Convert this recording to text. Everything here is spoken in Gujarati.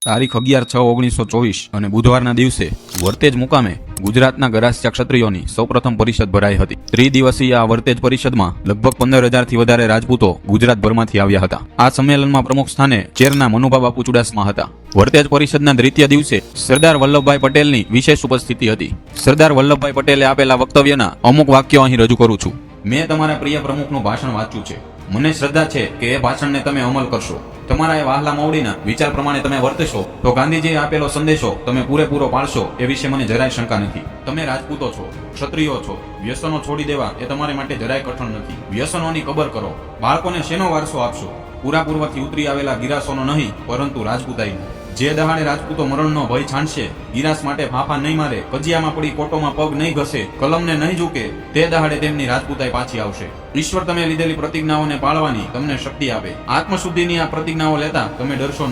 તારીખ 11/6/1924 અને બુધવારના દિવસે વર્તેજ મુકામે ગુજરાતના ગરાસિયા ક્ષત્રિયોની સૌપ્રથમ પરિષદ ભરાઈ હતી. ત્રિદિવસીય આ વર્તેજ પરિષદમાં લગભગ 15,000 થી વધારે રાજપૂતો ગુજરાતભરમાંથી આવ્યા હતા. આ સંમેલનમાં પ્રમુખ સ્થાને ચેરના મનુભા બાપુ ચુડાસમા હતા. વર્તેજ પરિષદના દ્વિતીય દિવસે સરદાર વલ્લભભાઈ પટેલની વિશેષ ઉપસ્થિતિ હતી. સરદાર વલ્લભભાઈ પટેલે આપેલા વક્તવ્યના અમુક વાક્યો અહીં રજૂ કરું છું. મેં તમારા પ્રિય પ્રમુખનું ભાષણ વાંચ્યું છે. મને શ્રદ્ધા છે કે એ ભાષણને તમે અમલ કરશો. તમારા એ વહાલા મોવડીના વિચાર પ્રમાણે તમે વર્તશો તો ગાંધીજીએ આપેલો સંદેશો તમે પૂરેપૂરો પાળશો એ વિશે મને જરાય શંકા નથી. તમે રાજપૂતો છો, ક્ષત્રિયો છો. વ્યસનો છોડી દેવા એ તમારે માટે જરાય કઠણ નથી. વ્યસનોની કબર કરો. બાળકોને શેનો વારસો આપશો? પૂરા પૂર્વથી ઉતરી આવેલા ગિરાસોનો નહીં, પરંતુ રાજપૂતાઈનો. જે દહાડે રાજપૂતો મરણનો ભય છાણશે, ગિરાસ માટે ફાંફા નહીં મારે, કજિયામાં પડી કોટોમાં પગ નહીં ઘસે, કલમને નહીં ઝૂકે, તે દહાડે તેમની રાજપૂતાઈ પાછી આવશે. ઈશ્વર તમે લીધેલી પ્રતિજ્ઞાઓને પાળવાની તમને શક્તિ આપે. આત્મશુદ્ધિની આ પ્રતિજ્ઞાઓ લેતા તમે ડરશો